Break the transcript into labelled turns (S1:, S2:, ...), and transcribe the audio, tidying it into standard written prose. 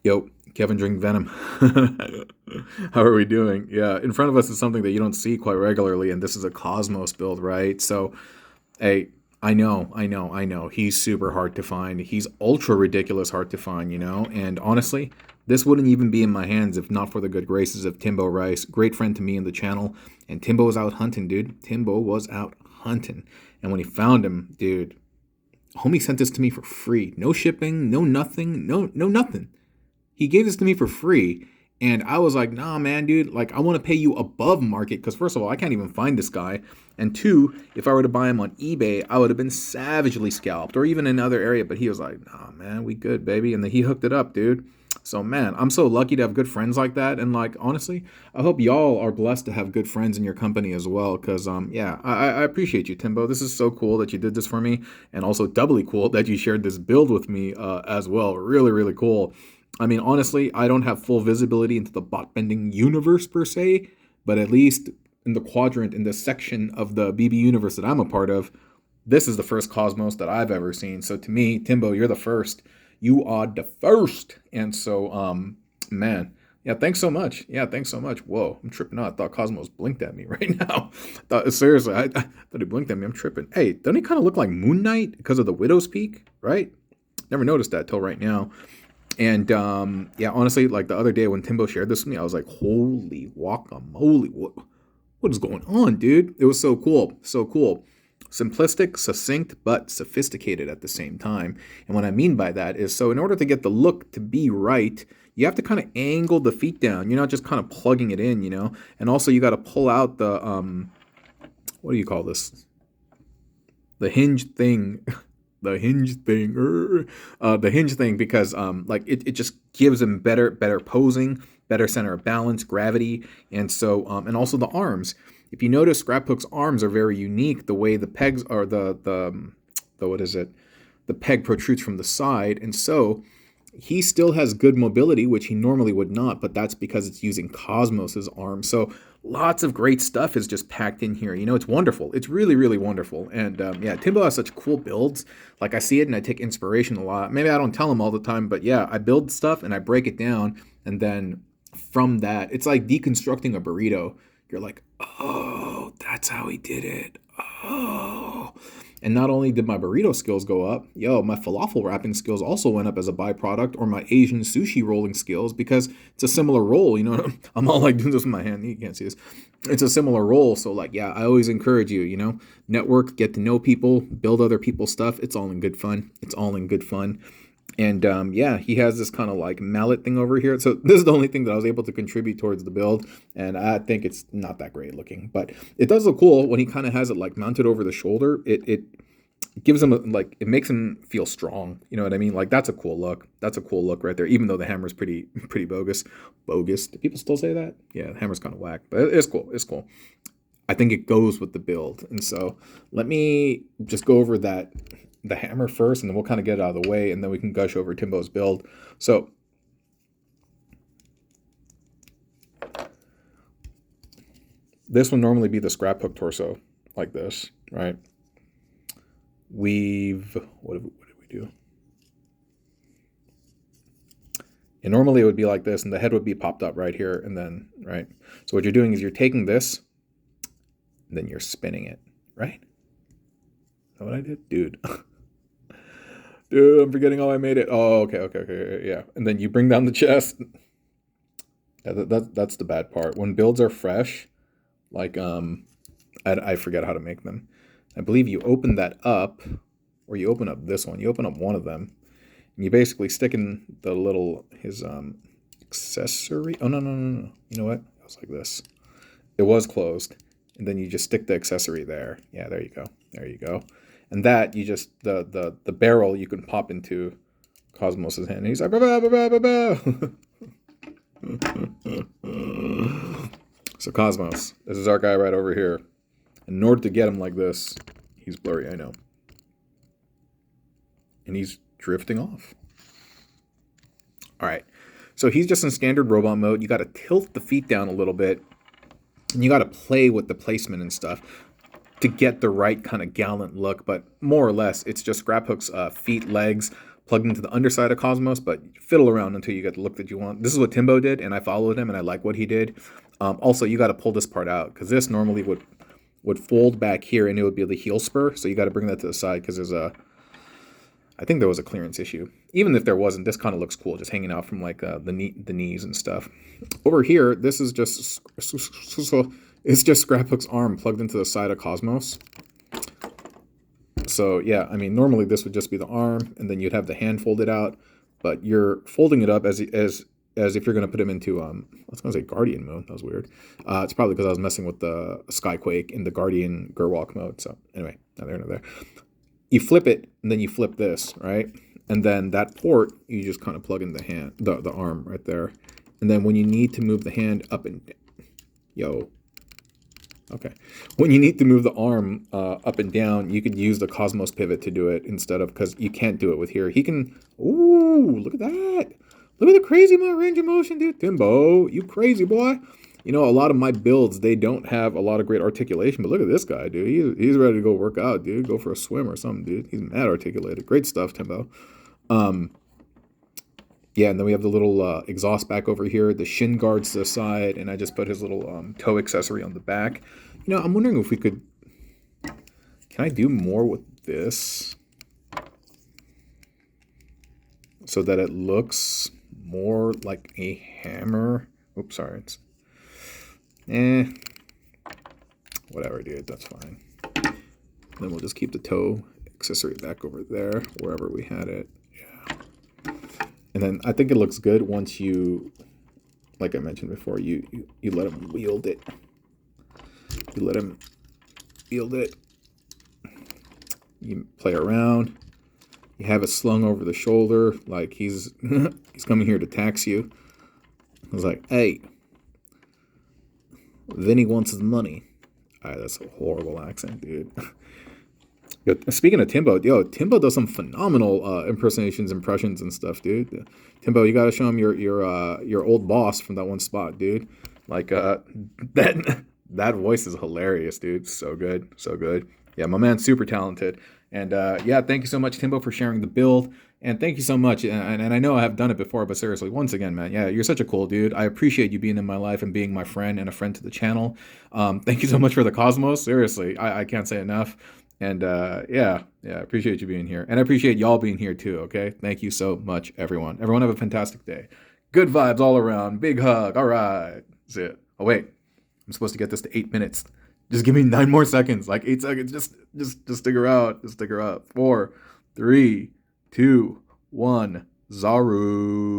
S1: Yo, Kevin drink Venom. How are we doing? Yeah, in front of us is something that you don't see quite regularly, and this is a Cosmos build, right? So, hey, I know. He's super hard to find. He's ultra ridiculous hard to find, And honestly, this wouldn't even be in my hands if not for the good graces of Timbo Rice, great friend to me in the channel. And Timbo was out hunting, dude. Timbo was out hunting. And when he found him, dude, homie sent this to me for free. No shipping, no nothing, no nothing. He gave this to me for free. And I was like, nah, man, dude, like, I want to pay you above market because, first of all, I can't even find this guy. And two, if I were to buy him on eBay, I would have been savagely scalped or even in another area. But he was like, nah, man, we good, baby. And then he hooked it up, dude. So, man, I'm so lucky to have good friends like that. And, like, honestly, I hope y'all are blessed to have good friends in your company as well. Because, yeah, I appreciate you, Timbo. This is so cool that you did this for me. And also doubly cool that you shared this build with me as well. Really, really cool. I mean, honestly, I don't have full visibility into the bot bending universe per se, but at least in the quadrant, in the section of the BB universe that I'm a part of, this is the first Cosmos that I've ever seen. So to me, Timbo, you're the first. You are the first. And so, man, yeah, thanks so much. Yeah, thanks so much. Whoa, I'm tripping out. I thought Cosmos blinked at me right now. Seriously, I thought he blinked at me. I'm tripping. Hey, doesn't he kind of look like Moon Knight because of the Widow's Peak, right? Never noticed that till right now. And yeah, honestly, like the other day when Timbo shared this with me, I was like, holy guacamole, what is going on, dude? It was so cool, so cool. Simplistic, succinct, but sophisticated at the same time. And what I mean by that is, so in order to get the look to be right, you have to kind of angle the feet down. You're not just kind of plugging it in, And also you got to pull out the, what do you call this? The hinge thing. The hinge thing, because like it just gives him better posing, better center of balance, gravity, and so and also the arms. If you notice, Scraphook's arms are very unique. The way the pegs are, the what is it? The peg protrudes from the side, and so he still has good mobility, which he normally would not, but that's because it's using Cosmos's arm. So lots of great stuff is just packed in here. It's wonderful. It's really, really wonderful. And yeah, Timbo has such cool builds. Like I see it and I take inspiration a lot. Maybe I don't tell him all the time, but yeah, I build stuff and I break it down. And then from that, it's like deconstructing a burrito. You're like, oh, that's how he did it. Oh. And not only did my burrito skills go up, my falafel wrapping skills also went up as a byproduct, or my Asian sushi rolling skills, because it's a similar roll, I'm all like doing this with my hand. You can't see this. It's a similar roll. So like, yeah, I always encourage you, network, get to know people, build other people's stuff. It's all in good fun. And yeah, he has this kind of like mallet thing over here. So this is the only thing that I was able to contribute towards the build. And I think it's not that great looking, but it does look cool when he kind of has it like mounted over the shoulder. It gives him it makes him feel strong. You know what I mean? Like that's a cool look. That's a cool look right there. Even though the hammer's pretty bogus. Bogus. Do people still say that? Yeah, the hammer's kind of whack, but it's cool. It's cool. I think it goes with the build. And so let me just go over the hammer first, and then we'll kind of get it out of the way, and then we can gush over Timbo's build. So this would normally be the Scraphook torso, like this, right? What did we do? And normally it would be like this, and the head would be popped up right here, and then, right? So what you're doing is you're taking this, and then you're spinning it, right? Is that what I did? Dude. Dude, I'm forgetting how I made it. Oh, okay, yeah. And then you bring down the chest. Yeah, that's the bad part. When builds are fresh, like, I forget how to make them. I believe you open that up, or you open up this one. You open up one of them, and you basically stick in his accessory. Oh, no. You know what? It was like this. It was closed, and then you just stick the accessory there. Yeah, there you go. And that you just the barrel you can pop into Cosmos's hand. And he's like, bah. So Cosmos, this is our guy right over here. In order to get him like this, he's blurry, I know. And he's drifting off. All right. So he's just in standard robot mode. You got to tilt the feet down a little bit. And you got to play with the placement and stuff to get the right kind of gallant look. But more or less, it's just Scraphook's feet, legs, plugged into the underside of Cosmos, but fiddle around until you get the look that you want. This is what Timbo did, and I followed him, and I like what he did. Also, you got to pull this part out, because this normally would fold back here, and it would be the heel spur, so you got to bring that to the side, because I think there was a clearance issue. Even if there wasn't, this kind of looks cool, just hanging out from like the knees and stuff. Over here, this is just it's just Scraphook's arm plugged into the side of Cosmos. So yeah, I mean, normally this would just be the arm, and then you'd have the hand folded out, but you're folding it up as if you're going to put him into I was going to say Guardian mode. That was weird. It's probably because I was messing with the Skyquake in the Guardian Gerwalk mode. So anyway, neither there. You flip it, and then you flip this, right? And then that port, you just kind of plug in the arm right there. And then when you need to move the hand up and when you need to move the arm up and down, you could use the Cosmos pivot to do it instead of, because you can't do it with here. He can, ooh, look at that. Look at the crazy range of motion, dude. Timbo, you crazy boy. You know, a lot of my builds, they don't have a lot of great articulation, but look at this guy, dude. He's ready to go work out, dude. Go for a swim or something, dude. He's mad articulated. Great stuff, Timbo. Yeah, and then we have the little exhaust back over here, the shin guards to the side, and I just put his little toe accessory on the back. You know, I'm wondering if we could... Can I do more with this? So that it looks more like a hammer. Oops, sorry. It's... Whatever, dude. That's fine. Then we'll just keep the toe accessory back over there, wherever we had it. Yeah. And then I think it looks good once you, like I mentioned before, you let him wield it. You let him wield it. You play around. You have it slung over the shoulder, like he's coming here to tax you. I was like, hey, Vinny wants his money. All right, that's a horrible accent, dude. Yo, speaking of Timbo, Timbo does some phenomenal impressions and stuff, dude. Timbo, you gotta show him your old boss from that one spot, dude. Like that voice is hilarious, dude. So good, so good. Yeah, my man's super talented. And yeah, thank you so much, Timbo, for sharing the build. And thank you so much. And I know I have done it before, but seriously, once again, man, yeah, you're such a cool dude. I appreciate you being in my life and being my friend and a friend to the channel. Thank you so much for the Cosmos. Seriously, I can't say enough. And yeah, I appreciate you being here. And I appreciate y'all being here too, okay? Thank you so much, everyone. Everyone have a fantastic day. Good vibes all around. Big hug. All right. That's it. Oh, wait. I'm supposed to get this to 8 minutes. Just give me 9 more seconds. Like 8 seconds. Just stick around. Just stick around. 4, 3, 2, 1. Zaru.